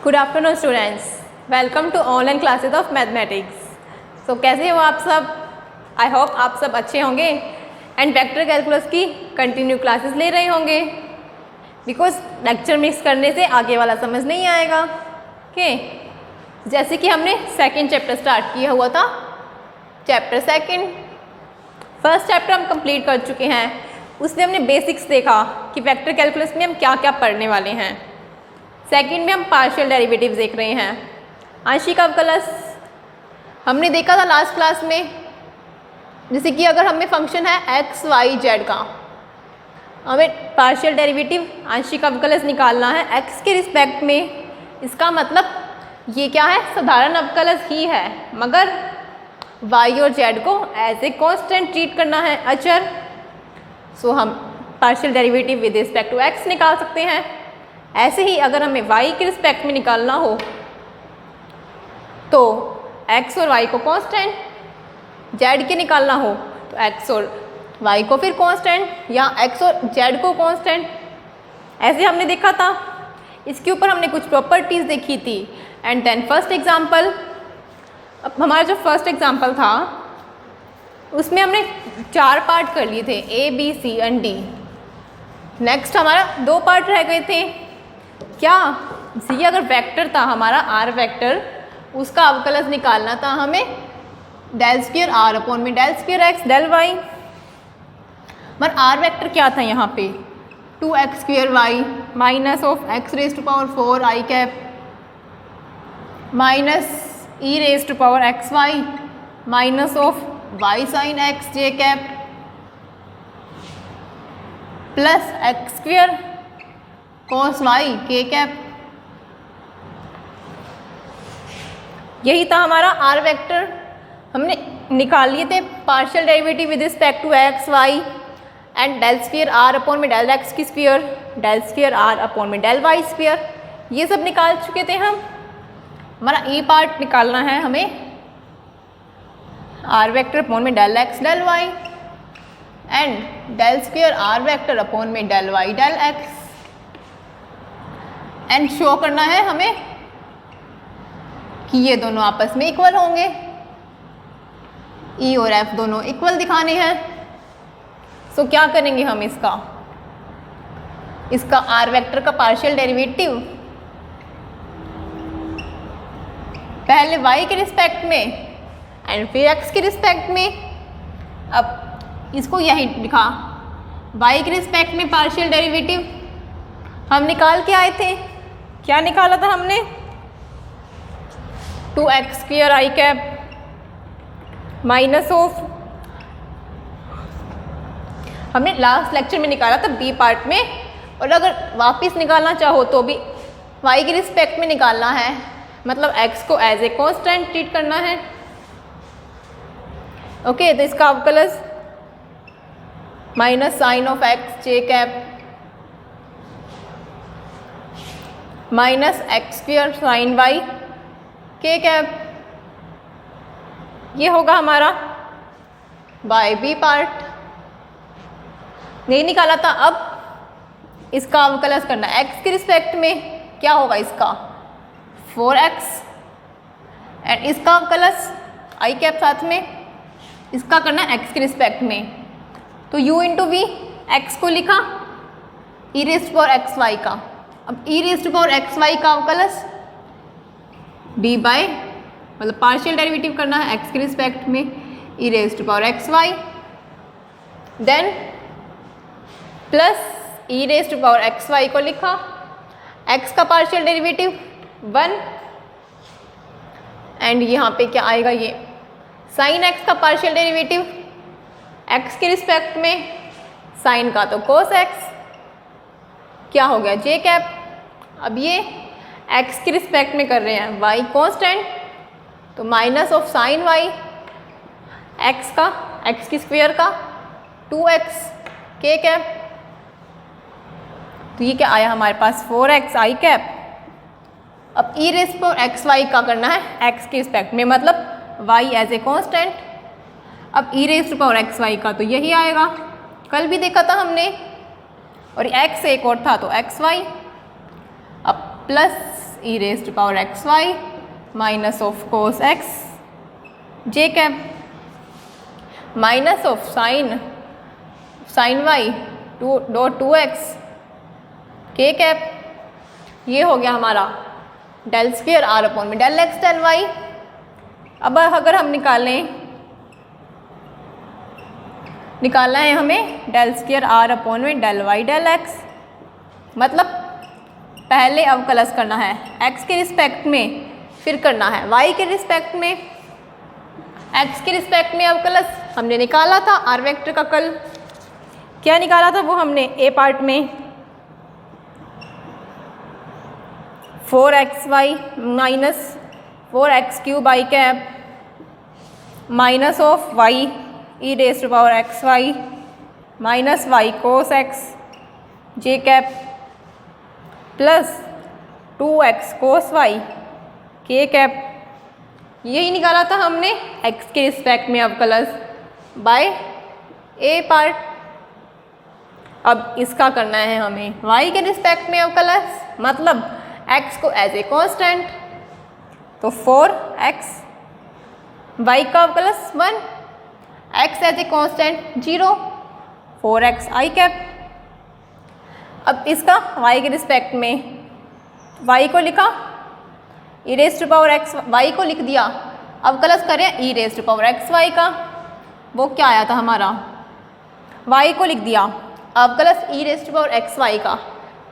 Good afternoon students, welcome to online classes of mathematics. So कैसे हो आप सब? आई होप आप सब अच्छे होंगे एंड वेक्टर कैलकुलस की कंटिन्यू क्लासेस ले रहे होंगे, बिकॉज लेक्चर मिस करने से आगे वाला समझ नहीं आएगा। ओके, जैसे कि हमने सेकेंड चैप्टर स्टार्ट किया हुआ था, चैप्टर सेकेंड। फर्स्ट चैप्टर हम कंप्लीट कर चुके हैं, उसमें हमने बेसिक्स देखा कि वेक्टर कैलकुलस में हम क्या क्या पढ़ने वाले हैं। सेकंड में हम पार्शियल डेरिवेटिव्स देख रहे हैं, आंशिक अवकलज हमने देखा था लास्ट क्लास में। जैसे कि अगर हमें फंक्शन है एक्स वाई जेड का, हमें पार्शियल डेरिवेटिव आंशिक अवकलज निकालना है एक्स के रिस्पेक्ट में। इसका मतलब ये क्या है, साधारण अवकलज ही है, मगर वाई और जेड को एज ए कांस्टेंट ट्रीट करना है, अचर। सो हम partial derivative with respect to x निकाल सकते हैं। ऐसे ही अगर हमें y के रिस्पेक्ट में निकालना हो तो x और y को कांस्टेंट, z के निकालना हो तो x और y को फिर कांस्टेंट, या x और z को कांस्टेंट, ऐसे हमने देखा था। इसके ऊपर हमने कुछ प्रॉपर्टीज़ देखी थी। एंड देन फर्स्ट एग्जांपल, अब हमारा जो फर्स्ट एग्जांपल था उसमें हमने 4 पार्ट कर लिए थे, A, B, C and D। Next हमारा 2 पार्ट रह गए थे। क्या सी अगर वेक्टर था हमारा आर वेक्टर, उसका अवकलज निकालना था हमें डेल स्क्वायर आर अपॉन में del square x del y. पर आर वेक्टर क्या था यहाँ पे, 2x square y minus of x raise to power 4 i cap minus e raise to power x y minus of y sine x j cap plus x square cos y k cap. यही था हमारा r vector. हमने निकाल लिए थे partial derivative with respect to x Y and del square r upon में del x की square, del square r upon में डेल वाई स्क्वायर, ये सब निकाल चुके थे हम। हमारा ई पार्ट निकालना है हमें आर वेक्टर अपॉन में del x del Y and del square r vector upon में del Y del x, and show करना है हमें कि ये दोनों आपस में इक्वल होंगे, ई और एफ दोनों इक्वल दिखाने हैं। सो क्या करेंगे हम इसका आर वेक्टर का पार्शियल डेरिवेटिव पहले y के रिस्पेक्ट में एंड फिर x के रिस्पेक्ट में। अब इसको यही लिखा, y के रिस्पेक्ट में पार्शियल डेरिवेटिव हम निकाल के आए थे। क्या निकाला था हमने, 2x square I cap minus of, हमने लास्ट लेक्चर में निकाला था बी पार्ट में, और अगर वापस निकालना चाहो तो भी y के रिस्पेक्ट में निकालना है, मतलब x को एज ए कांस्टेंट ट्रीट करना है। ओके, तो इसका अवकलज minus sine of x j cap minus x square sine y k cap, ये होगा हमारा बाय बी पार्ट। नहीं निकाला था, अब इसका अवकलज करना है x के रिस्पेक्ट में। क्या होगा इसका 4x एंड इसका अवकलज आई कैप साथ में, इसका करना है x के रिस्पेक्ट में। तो u इंटू वी, एक्स को लिखा e raise power x y का। अब e raise to power x y का अवकलज डी बाय, मतलब पार्शियल डेरिवेटिव करना है एक्स के रिस्पेक्ट में, e raise to power x y, then plus e raise to power x y को लिखा, एक्स का पार्शियल डेरिवेटिव 1 एंड यहाँ पे क्या आएगा, ये साइन एक्स का पार्शियल डेरिवेटिव एक्स के रिस्पेक्ट में, साइन का तो कोस एक्स, क्या हो गया जे कैप। अब ये x के रिस्पेक्ट में कर रहे हैं, y कांस्टेंट, तो minus of sign y x का, x की स्क्वायर का 2x के कैप। तो ये क्या आया हमारे पास 4x आई कैप। अब e raise power x y का करना है x के रिस्पेक्ट में, मतलब y एज ए कांस्टेंट। अब e raise to power x y का तो यही आएगा, कल भी देखा था हमने, और x एक और था तो एक्स वाई। अब plus e raise to power x y minus of cos x j cap minus of sine y two x k cap. ये हो गया हमारा डेल स्क्वायर आर अपॉन में डेल एक्स डेल वाई। अब अगर हम निकालना है हमें डेल स्क्वायर आर अपॉन में डेल वाई डेल एक्स, मतलब पहले अवकलज करना है x के रिस्पेक्ट में, फिर करना है y के रिस्पेक्ट में। x के रिस्पेक्ट में अवकलज हमने निकाला था आर वेक्टर का कल। क्या निकाला था वो हमने ए पार्ट में 4xy minus 4x³ i cap minus of y e raise to power x y minus y cos x j cap plus 2x cos y k cap. यही निकाला था हमने x के रिस्पेक्ट में अवकलज बाय ए पार्ट। अब इसका करना है हमें y के रिस्पेक्ट में अवकलज, मतलब x को एज ए कांस्टेंट, तो 4x y का अवकलज 1, x as a constant 0, 4x i cap. अब इसका y के रिस्पेक्ट में y को लिखा e raise to power x, y को लिख दिया। अवकलज करें e raise to power x y का, वो क्या आया था हमारा, y को लिख दिया अवकलज e raise to power x y का,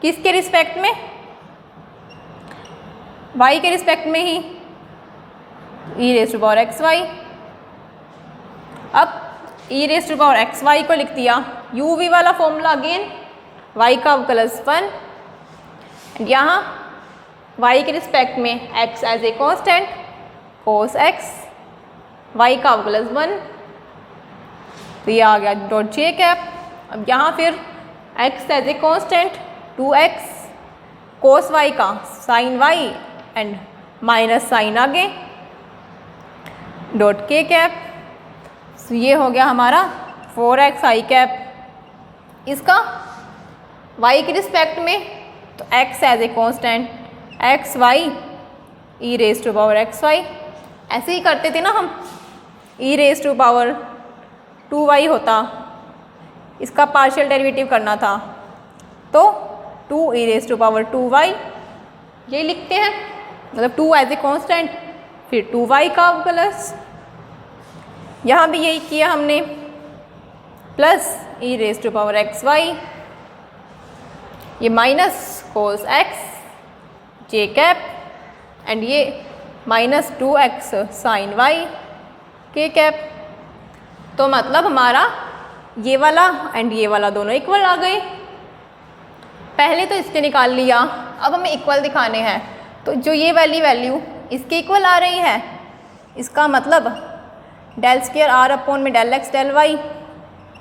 किसके रिस्पेक्ट में, y के रिस्पेक्ट में ही e raise to power x y. अब e raise to power x y को लिख दिया u v वाला फॉर्मूला अगेन, y का अवकलज 1, यहाँ y के रिस्पेक्ट में x as a constant cos x, y का अवकलज 1, तो ये आ गया डॉट जे कैप। अब यहाँ फिर x as a constant 2x cos y का sin y and minus sine आगे डॉट के कैप। तो ये हो गया हमारा 4x आई कैप। इसका y के रिस्पेक्ट में तो x as a constant x y e raise to power x y, ऐसे ही करते थे ना हम, ई रेज टू पावर 2y होता, इसका पार्शियल डेरिवेटिव करना था तो 2 ई रेज टू पावर 2y ये लिखते हैं, मतलब 2 एज ए कांस्टेंट फिर 2y का अवकलज। यहाँ भी यही किया हमने, plus e raise to power x y, ये minus cos x j cap and ये minus 2x sine y k cap. तो मतलब हमारा ये वाला एंड ये वाला दोनों इक्वल आ गए। पहले तो इसके निकाल लिया, अब हमें इक्वल दिखाने हैं, तो जो ये वाली वैल्यू इसके इक्वल आ रही है, इसका मतलब डेल स्क्वायर आर अपॉन में डेल एक्स डेल वाई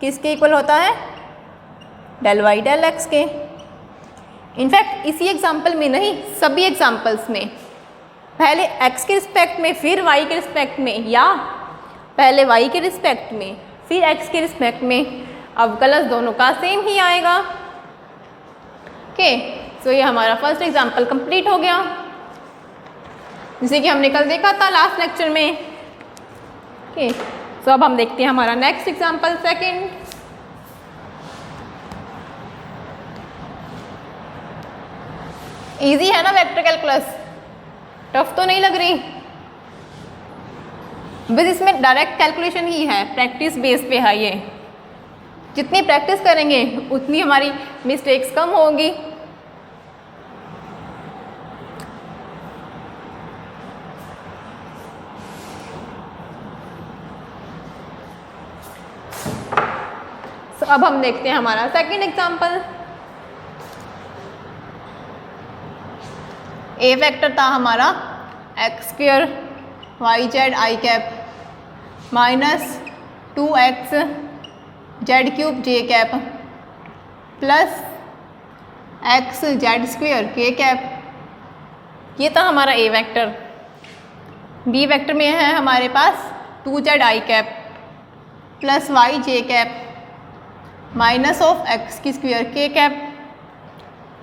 किसके इक्वल होता है, डेल वाई डेल एक्स के। इनफैक्ट इसी एग्जाम्पल में नहीं, सभी एग्जाम्पल्स में पहले x के रिस्पेक्ट में फिर y के रिस्पेक्ट में, या पहले y के रिस्पेक्ट में फिर x के रिस्पेक्ट में, अवकलज दोनों का सेम ही आएगा। ओके, सो ये हमारा फर्स्ट एग्जाम्पल कंप्लीट हो गया, जिसे कि हमने कल देखा था लास्ट लेक्चर में। ओके, सो अब हम देखते हैं हमारा नेक्स्ट एग्जाम्पल सेकेंड। इजी है ना वेक्टर कैलकुलस, टफ तो नहीं लग रही, बस इसमें डायरेक्ट कैलकुलेशन ही है, प्रैक्टिस बेस पे है ये। जितनी प्रैक्टिस करेंगे उतनी हमारी मिस्टेक्स कम होंगी। तो अब हम देखते हैं हमारा सेकंड एग्जांपल। ए वेक्टर था हमारा एक्स स्क्वायर वाई जेड आई cap minus 2x z cube जे cap plus x z square के कैप। ये था हमारा ए वेक्टर। बी वेक्टर में है हमारे पास 2z I cap plus Y J cap minus of x की स्क्वायर के कैप।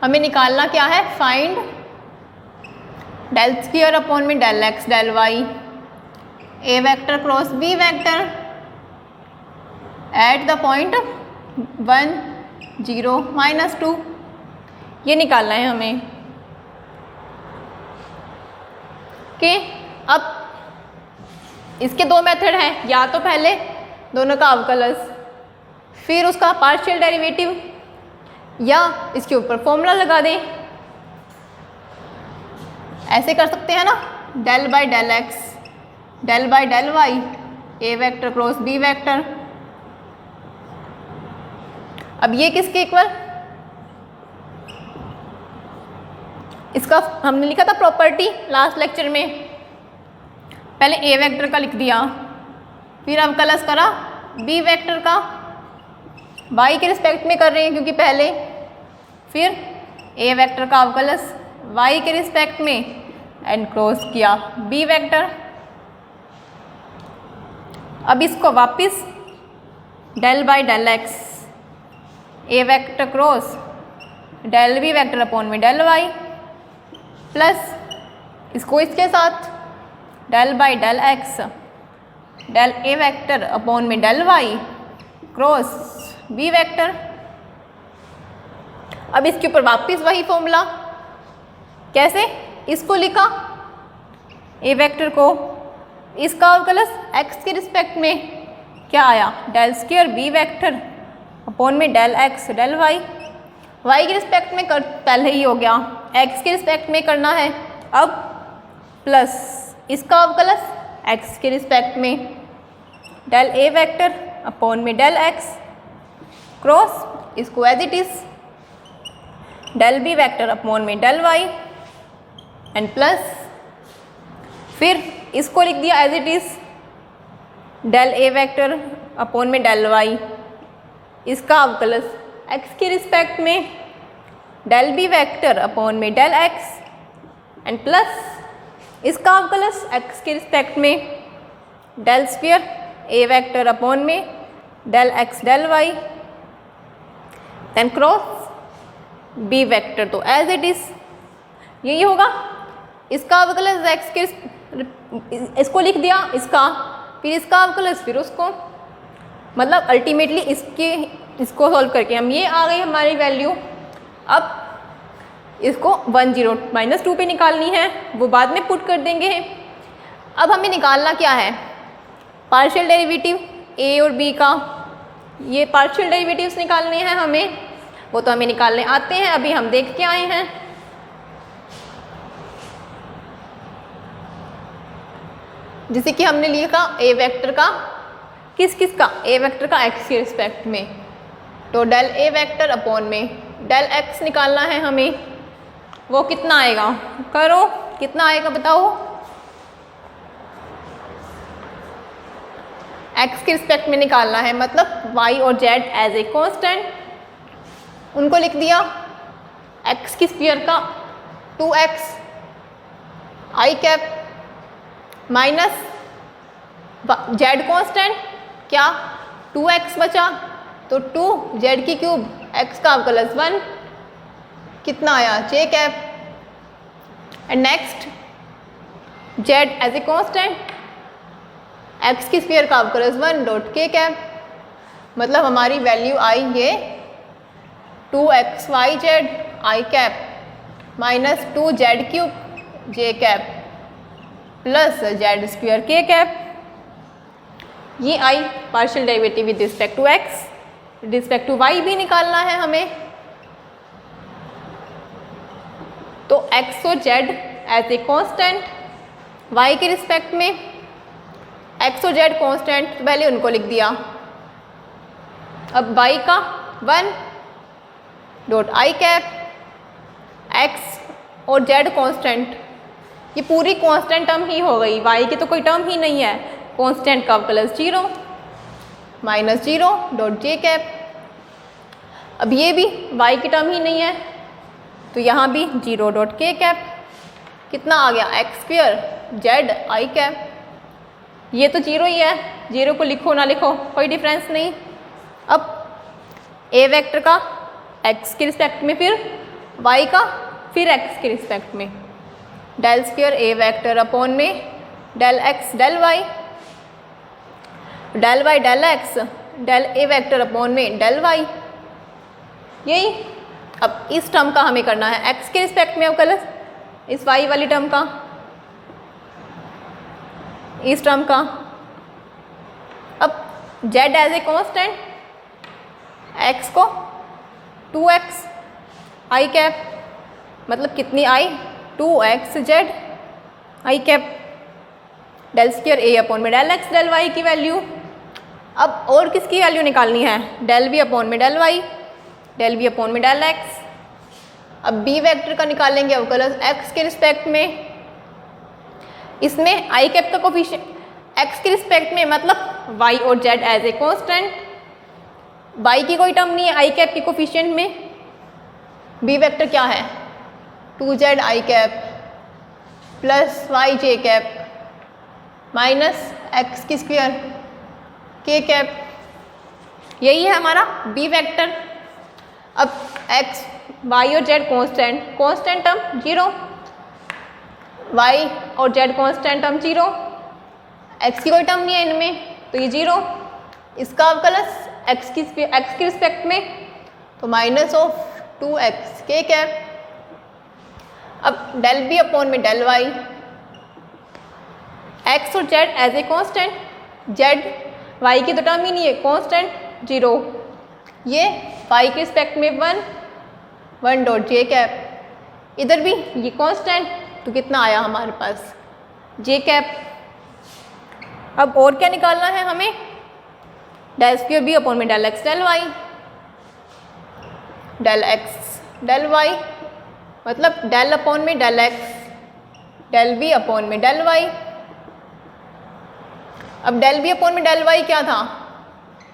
हमें निकालना क्या है, फाइंड डेल स्क्वायर अपॉन में del x del Y, A vector cross B vector at the point 1 0 -2, ये निकालना है हमें। कि अब इसके दो मेथड हैं, या तो पहले दोनों का अवकलज फिर उसका पार्शियल डेरिवेटिव, या इसके ऊपर फॉर्मूला लगा दें। ऐसे कर सकते हैं ना, del by del x del by del Y, A vector cross B vector. अब ये किसके इक्वल, इसका हमने लिखा था प्रॉपर्टी लास्ट लेक्चर में। पहले ए वेक्टर का लिख दिया, फिर अवकलज करा बी वेक्टर का, वाई के रिस्पेक्ट में कर रहे हैं क्योंकि पहले, फिर ए वेक्टर का अवकलज वाई के रिस्पेक्ट में एंड क्रॉस किया बी वेक्टर। अब इसको वापस del by del x, a vector cross del B vector upon में डेल वाई, प्लस इसको इसके साथ del by del x del A vector upon में del Y cross B vector. अब इसके ऊपर वापस वही फॉर्मूला, कैसे, इसको लिखा ए वेक्टर को, इसका अवकलज एक्स के रिस्पेक्ट में क्या आया, del square B vector upon में del x del y, y के रिस्पेक्ट में कर पहले ही हो गया, एक्स के रिस्पेक्ट में करना है अब, प्लस इसका अवकलज एक्स के रिस्पेक्ट में डेल ए वेक्टर अपॉन में डेल एक्स क्रॉस इसको as it is del B vector upon में डेल वाई एंड प्लस फिर इसको लिख दिया as it is del A vector upon में डेल वाई, इसका अवकलज एक्स के रिस्पेक्ट में डेल बी वेक्टर अपॉन में डेल एक्स एंड प्लस इसका अवकलज एक्स के रिस्पेक्ट में डेल स्क्वायर ए वेक्टर अपॉन में del x del Y then cross B vector, तो एज इट इज यही होगा। इसका अवकलज एक्स के, इसको लिख दिया इसका, फिर इसका अवकलज फिर उसको, मतलब अल्टीमेटली इसको सॉल्व करके हम ये आ गई हमारी वैल्यू। अब इसको 1 0 -2 पे निकालनी है, वो बाद में पुट कर देंगे। अब हमें निकालना क्या है, पार्शियल डेरिवेटिव ए और बी का, ये पार्शियल डेरिवेटिव्स निकालने हैं हमें, वो तो हमें निकालने आते हैं, अभी हम देख के आए हैं। जैसे कि हमने लिखा ए वेक्टर का, किस का, ए वेक्टर का एक्स के रिस्पेक्ट में, तो डेल ए वेक्टर अपॉन में डेल एक्स निकालना है हमें, वो कितना आएगा, करो कितना आएगा बताओ, एक्स के रिस्पेक्ट में निकालना है, मतलब वाई और जेड एज ए कांस्टेंट, उनको लिख दिया एक्स की स्फीयर का 2x I cap minus Z constant क्या 2x बचा, तो 2 जेड की क्यूब x का अवकलज 1 कितना आया j cap, and next z as a constant, x की स्फीयर का अवकलज 1 डॉट के कैप, मतलब हमारी वैल्यू आई ये 2xy जेड आई कैप माइनस 2 जेड क्यूब जे कैप प्लस जेड स्क्वायर के कैप, ये आई partial derivative with respect to x, respect to y भी निकालना है हमें, तो एक्स और Z as a constant, y के रिस्पेक्ट में एक्स और जेड कांस्टेंट, तो पहले उनको लिख दिया। अब वाई का 1 डॉट आई कैप, एक्स और जेड कांस्टेंट, ये पूरी कांस्टेंट टर्म ही हो गई, वाई की तो कोई टर्म ही नहीं है, कांस्टेंट का अवकलज 0 माइनस 0 डॉट जे कैप, अब ये भी वाई की टर्म ही नहीं है, तो यहाँ भी 0 डॉट के कैप, कितना आ गया एक्स स्क्वायर जेड आई कैप, ये तो 0 ही है, 0 को लिखो ना लिखो कोई डिफरेंस नहीं। अब ए वेक्टर का एक्स के रिस्पेक्ट में, फिर वाई का, फिर एक्स के रिस्पेक्ट में, डेल स्क्वायर ए वेक्टर अपॉन में del x del Y del x del ए वेक्टर अपॉन में डेल वाई, यही। अब इस टर्म का हमें करना है एक्स के रिस्पेक्ट में अवकलन, इस वाई वाली टर्म का, इस टर्म का। अब Z as a constant, X को 2x आई कैप, मतलब कितनी I 2x Z I cap, del square A upon में डेल एक्स डेल वाई की वैल्यू। अब और किसकी वैल्यू निकालनी है, डेल बी अपॉन में del Y, del B upon में डेल एक्स। अब बी वेक्टर का निकालेंगे अवकलन एक्स के रिस्पेक्ट में, इसमें आई कैप का कोफिशिएंट एक्स के रिस्पेक्ट में, मतलब वाई और Z as a constant, Y की कोई टर्म नहीं है आई कैप के कोफिशिएंट में। बी वेक्टर क्या है 2z आई कैप प्लस वाई जे कैप माइनस एक्स की स्क्वायर के कैप, यही है हमारा बी वेक्टर। अब एक्स वाई और जेड कांस्टेंट टर्म 0, वाई और जेड कांस्टेंट टर्म 0, एक्स की कोई टर्म नहीं है इनमें तो ये 0, इसका अवकलन एक्स के रिस्पेक्ट में तो minus of 2x K cap. अब डेल बी अपॉन में डेल वाई, एक्स और Z as a constant, Z Y की तो टर्म ही नहीं है कांस्टेंट 0, ये वाई के रिस्पेक्ट में 1 डॉट जे कैप, इधर भी ये कांस्टेंट तो कितना आया हमारे पास जे कैप। अब और क्या निकालना है हमें, डेल स्क्वायर बी अपॉन में del x del Y, del x del Y, मतलब डेल अपॉन में del x del B upon में डेल वाई। अब डेल बी अपॉन में डेल वाई क्या था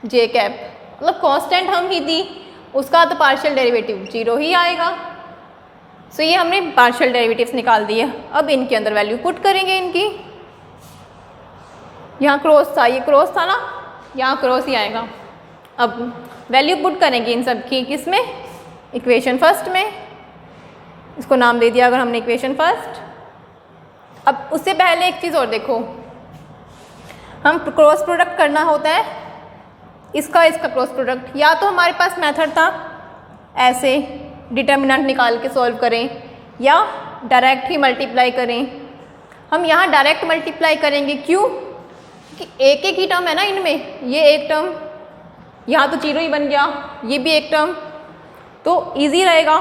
जे कैप, मतलब कांस्टेंट हम ही थी, उसका तो पार्शियल डेरिवेटिव 0 ही आएगा। सो ये हमने पार्शियल डेरिवेटिव्स निकाल दिए। अब इनके अंदर वैल्यू पुट करेंगे इनकी, यहाँ क्रॉस था, ये क्रॉस था ना, यहाँ क्रॉस ही आएगा। अब वैल्यू पुट करेंगे इन सब की, किसमें, इक्वेशन फर्स्ट में, इसको नाम दे दिया अगर हमने इक्वेशन फर्स्ट। अब उससे पहले एक चीज़ और देखो, हम क्रॉस प्रोडक्ट करना होता है, इसका क्रॉस प्रोडक्ट, या तो हमारे पास मेथड था ऐसे डिटर्मिनेंट निकाल के सॉल्व करें, या डायरेक्ट ही मल्टीप्लाई करें। हम यहाँ डायरेक्ट मल्टीप्लाई करेंगे, क्यों कि एक ही टर्म है ना इनमें, ये एक टर्म, यहाँ तो 0 ही बन गया, ये भी एक टर्म, तो इजी रहेगा।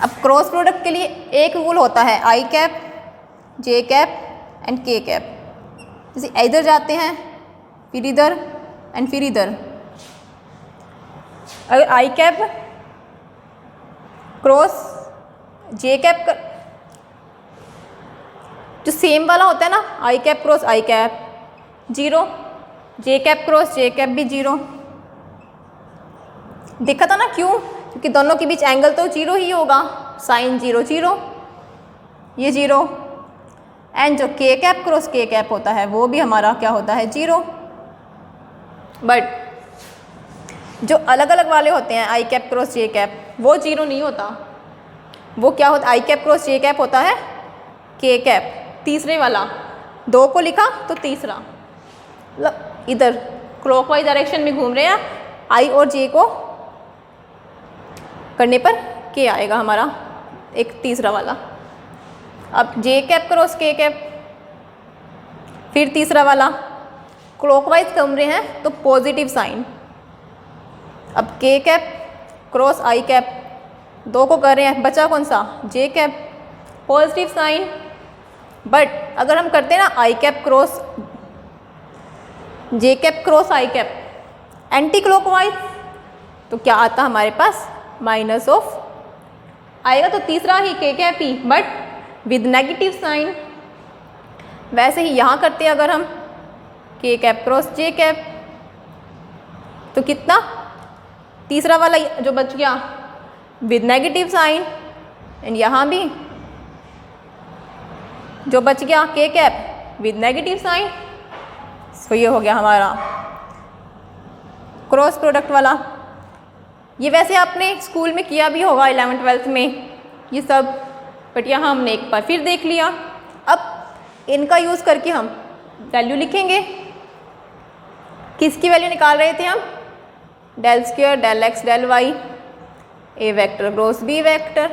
अब क्रॉस प्रोडक्ट के लिए एक रूल होता है I cap J cap and के कैप, जैसे इधर जाते हैं फिर इधर एंड फिर इधर। अगर आई कैप क्रॉस जे कैप का जो सेम वाला होता है ना, आई cap cross I cap 0, J cap cross J cap भी 0, देखा था ना, क्यों, क्योंकि दोनों के बीच एंगल तो 0 ही होगा, साइन 0 0, ये 0, एंड जो के कैप क्रॉस के कैप होता है वो भी हमारा क्या होता है 0। बट जो अलग अलग वाले होते हैं आई कैप क्रॉस जे कैप, वो 0 नहीं होता, वो क्या होता, आई कैप क्रॉस जे कैप होता है के कैप, तीसरे वाला, 2 को लिखा तो तीसरा, मतलब इधर क्लॉकवाइज डायरेक्शन में घूम रहे हैं, आई और जे को करने पर के आएगा हमारा एक तीसरा वाला। अब जे कैप क्रॉस के कैप, फिर तीसरा वाला, क्लॉकवाइज घूम रहे हैं तो पॉजिटिव साइन। अब K cap cross I cap, 2 को कर रहे हैं, बचा कौन सा जे कैप, पॉजिटिव साइन। बट अगर हम करते हैं ना आई cap cross J cap cross I cap anti clockwise, तो क्या आता हमारे पास माइनस ऑफ आएगा, तो तीसरा ही के कैप ही बट विद नेगेटिव साइन। वैसे ही यहाँ करते हैं अगर हम के कैप क्रॉस जे कैप, तो कितना, तीसरा वाला जो बच गया विद नेगेटिव साइन, एंड यहाँ भी जो बच गया के कैप विद नेगेटिव साइन। सो ये हो गया हमारा क्रॉस प्रोडक्ट वाला। ये वैसे आपने स्कूल में किया भी होगा 11th 12th में, ये सब बट यहाँ हमने एक बार फिर देख लिया। अब इनका यूज़ करके हम वैल्यू लिखेंगे। किसकी वैल्यू निकाल रहे थे हम? Del square del x del Y ए वेक्टर क्रॉस बी वेक्टर।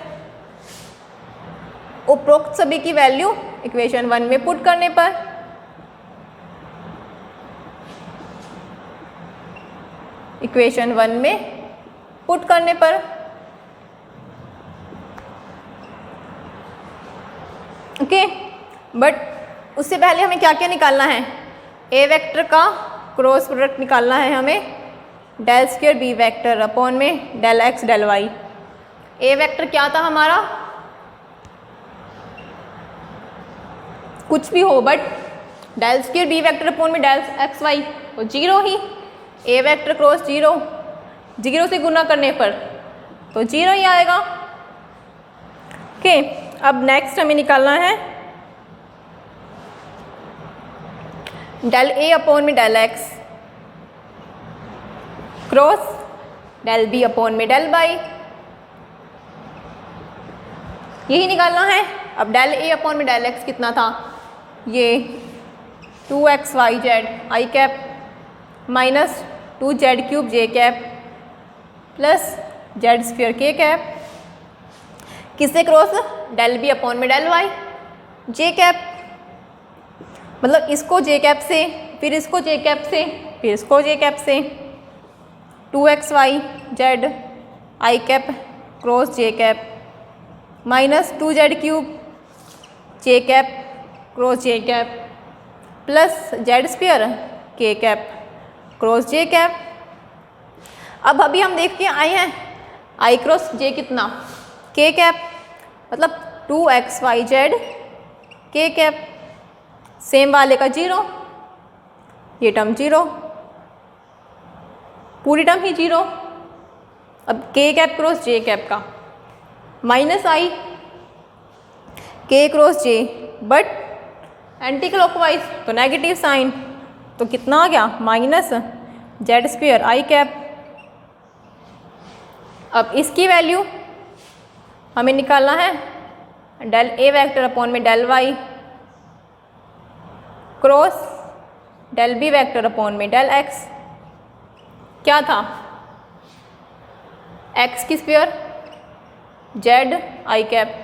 उपरोक्त सभी की वैल्यू इक्वेशन 1 में पुट करने पर ओके। बट उससे पहले हमें क्या क्या निकालना है? ए वेक्टर का क्रॉस प्रोडक्ट निकालना है हमें, del square B vector upon में डेल एक्स डेल वाई। ए वेक्टर क्या था हमारा? कुछ भी हो, but del square B vector upon में डेल एक्स वाई वो जीरो ही। A vector cross zero, zero से गुना करने पर तो जीरो ही आएगा। ओके, अब नेक्स्ट हमें निकालना है डेल ए अपॉन में del X cross del B upon में डेल वाई, यही निकालना है। अब डेल ए अपॉन में डेल एक्स कितना था? ये 2xyz I cap minus 2z cube J cap plus Z square के कैप, किससे क्रॉस? डेल बी अपॉन में डेल वाई जे कैप, मतलब इसको जे कैप से, फिर इसको जे कैप से, फिर इसको जे कैप से, 2xyz I cap cross J cap minus 2z cube J cap cross J cap plus Z square के कैप क्रॉस जे कैप। अब अभी हम देख के आए हैं आई क्रॉस जे कितना? के कैप, मतलब 2xyz के कैप, सेम वाले का जीरो, ये टर्म जीरो, पूरी टर्म ही जीरो। अब K cap cross J cap का minus I K cross J, but anticlockwise तो नेगेटिव साइन, तो कितना आ गया? Minus Z square I cap. अब इसकी वैल्यू हमें निकालना है डेल ए वेक्टर अपॉन में del Y cross del B vector upon में डेल एक्स। क्या था? एक्स की स्क्वायर जेड आई cap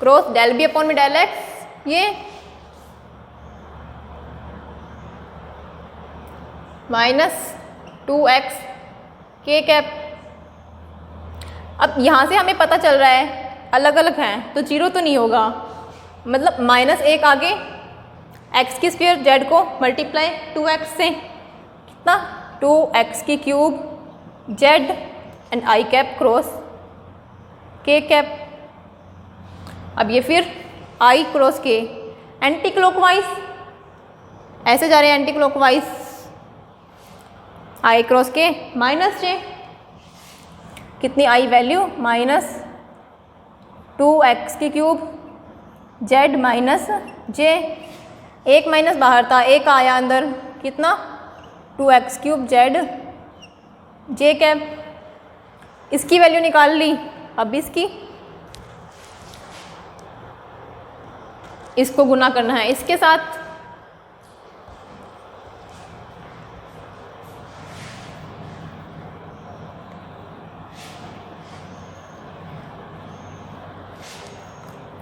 cross del B upon में डेल एक्स, ये माइनस 2x के कैप। अब यहाँ से हमें पता चल रहा है अलग अलग हैं तो जीरो तो नहीं होगा, मतलब माइनस एक आगे x की स्क्वायर जेड को मल्टीप्लाई 2x से, कितना? 2x की cube Z and I cap cross के कैप। अब ये फिर आई क्रॉस के एंटी क्लॉकवाइज, ऐसे जा रहे हैं एंटी क्लॉकवाइज, आई क्रॉस के माइनस जे, कितनी आई वैल्यू? माइनस 2x की क्यूब जेड माइनस जे, एक माइनस बाहर था, एक आया अंदर, कितना? 2x cube Z J cap. इसकी वैल्यू निकाल ली। अब इसको गुना करना है इसके साथ,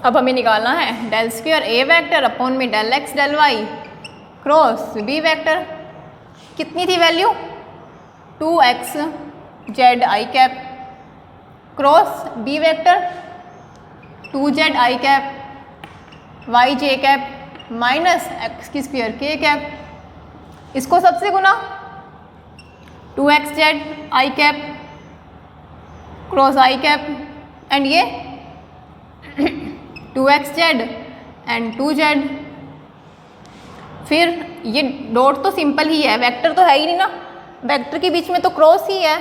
अब हमें निकालना है डेल स्क्वायर ए वेक्टर अपॉन में del x del Y cross B vector. कितनी थी वैल्यू? 2x जेड आई cap cross B vector 2z आई कैप वाई जे कैप माइनस एक्स की स्क्वायर के कैप। इसको सबसे गुना 2x Z I cap cross I cap and ये 2x Z and 2z। फिर ये डॉट तो सिंपल ही है, वेक्टर तो है ही नहीं ना, वेक्टर के बीच में तो क्रॉस ही है।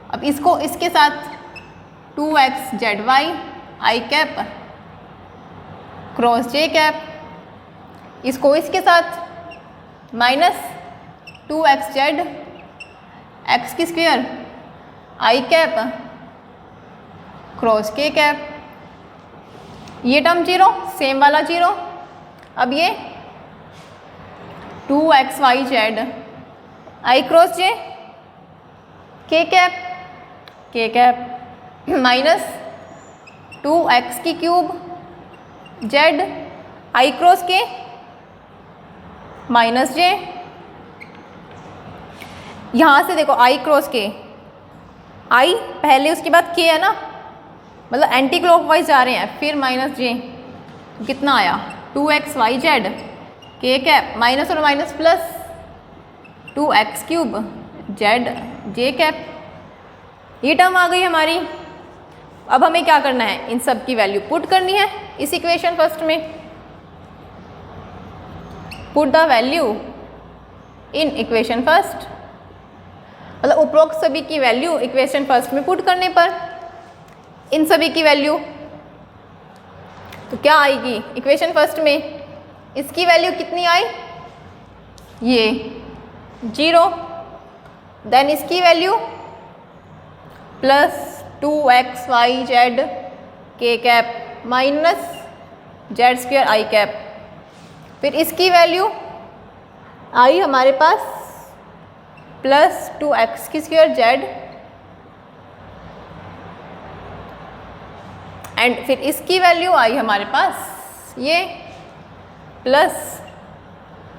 अब इसको इसके साथ 2x जेड वाई आई कैप क्रॉस जे कैप, इसको इसके साथ माइनस 2x जेड एक्स की स्क्वायर आई कैप क्रॉस के कैप। ये टर्म 0, सेम वाला 0। अब ये 2xyz i cross j k cap minus 2x की cube z i cross k minus j। यहाँ से देखो i क्रॉस k, i पहले उसके बाद k है ना, मतलब एंटी क्लॉकवाइज जा रहे हैं, फिर माइनस j, तो कितना आया 2xyz k कैप माइनस और minus plus 2x cube z j cap. ये टर्म आ गई हमारी। अब हमें क्या करना है, इन सब की वैल्यू पुट करनी है इस इक्वेशन फर्स्ट में। Put the value in equation first, मतलब उपरोक्त सभी की वैल्यू इक्वेशन फर्स्ट में पुट करने पर इन सभी की वैल्यू तो क्या आएगी इक्वेशन फर्स्ट में, इसकी वैल्यू कितनी आई, ये 0, देन इसकी value plus 2xyz k cap minus z square i cap, फिर इसकी वैल्यू आई हमारे पास प्लस 2x की स्क्वायर z, एंड फिर इसकी वैल्यू आई हमारे पास ये plus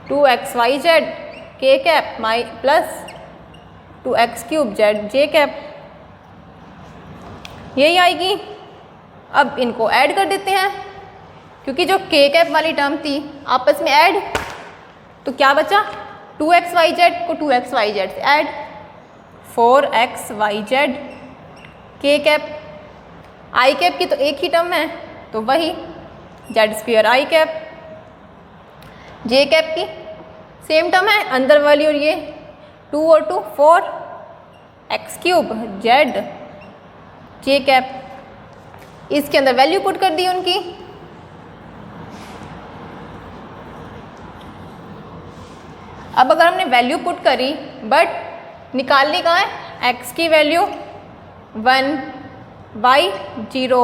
2xyz k cap plus 2x cube z j cap, यही आएगी। अब इनको ऐड कर देते हैं, क्योंकि जो k कैप वाली टर्म थी आपस में ऐड, तो क्या बचा 2xyz को 2xyz से add 4xyz k cap, i cap की तो एक ही टर्म है तो वही z square i cap, j cap की सेम टर्म है अंदर वाली, और ये 2 और 2 4 x cube z j cap, इसके अंदर वैल्यू पुट कर दी उनकी। अब अगर हमने वैल्यू पुट करी बट निकालनी कहाँ है, x की value 1, y 0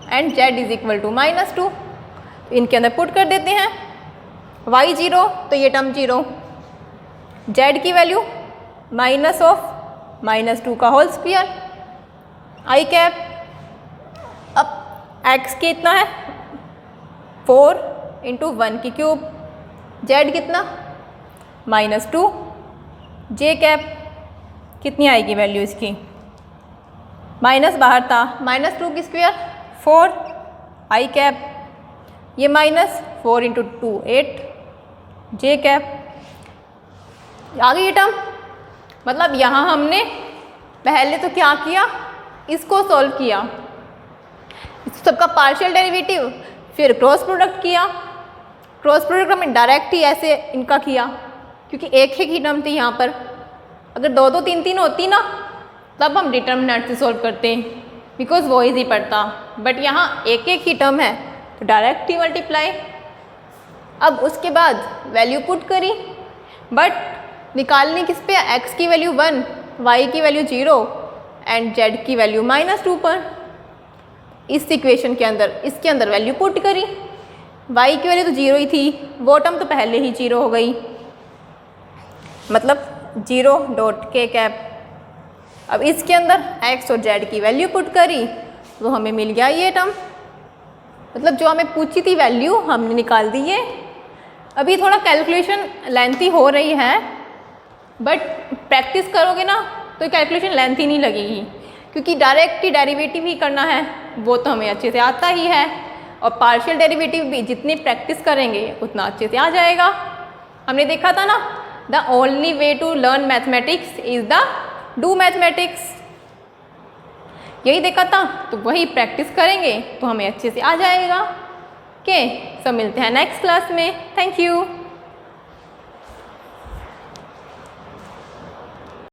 and z is equal to -2, इनके अंदर पुट कर देते हैं। y 0 तो ये टर्म 0, z की वैल्यू माइनस ऑफ -2 का होल स्क्वायर i कैप, अब x कितना है 4 इंटू 1 की क्यूब, z कितना -2 j कैप, कितनी आएगी वैल्यू इसकी, माइनस बाहर था, -2 की स्क्वायर 4 i कैप, ये -4 इंटू 2 8 j कैप। आ गई ये टर्म। मतलब यहाँ हमने पहले तो क्या किया, इसको सॉल्व किया, इस सबका पार्शियल डेरिवेटिव, फिर क्रॉस प्रोडक्ट किया। क्रॉस प्रोडक्ट हमने डायरेक्ट ही ऐसे इनका किया, क्योंकि एक ही टर्म थी यहाँ पर। अगर 2-2 3-3 होती ना तब हम डिटर्मिनेंट से सॉल्व करते, बिकॉज वो इजी पड़ता, बट यहाँ एक ही टर्म है तो डायरेक्ट ही मल्टीप्लाई। अब उसके बाद वैल्यू पुट करी, बट निकालनी किस पे, x की वैल्यू 1, y की वैल्यू 0 एंड z की वैल्यू -2 पर। इस इक्वेशन के अंदर इसके अंदर वैल्यू पुट करी, y की वैल्यू तो 0 ही थी, वो टर्म तो पहले ही 0 हो गई, मतलब 0 डॉट k कैप। अब इसके अंदर x और z की वैल्यू पुट करी तो हमें मिल गया ये टर्म, मतलब जो हमें पूछी थी वैल्यू हमने निकाल दी है। अभी थोड़ा कैलकुलेशन लेंथी हो रही है, बट प्रैक्टिस करोगे ना तो कैलकुलेशन लेंथी नहीं लगेगी, क्योंकि डायरेक्ट ही डेरिवेटिव ही करना है, वो तो हमें अच्छे से आता ही है, और पार्शियल डेरिवेटिव भी जितनी प्रैक्टिस करेंगे उतना अच्छे से आ जाएगा। हमने देखा था ना, the only way to learn mathematics is the do mathematics, यही देखा था, तो वही प्रैक्टिस करेंगे तो हमें अच्छे से आ जाएगा। ओके, सब मिलते हैं नेक्स्ट क्लास में। Thank you.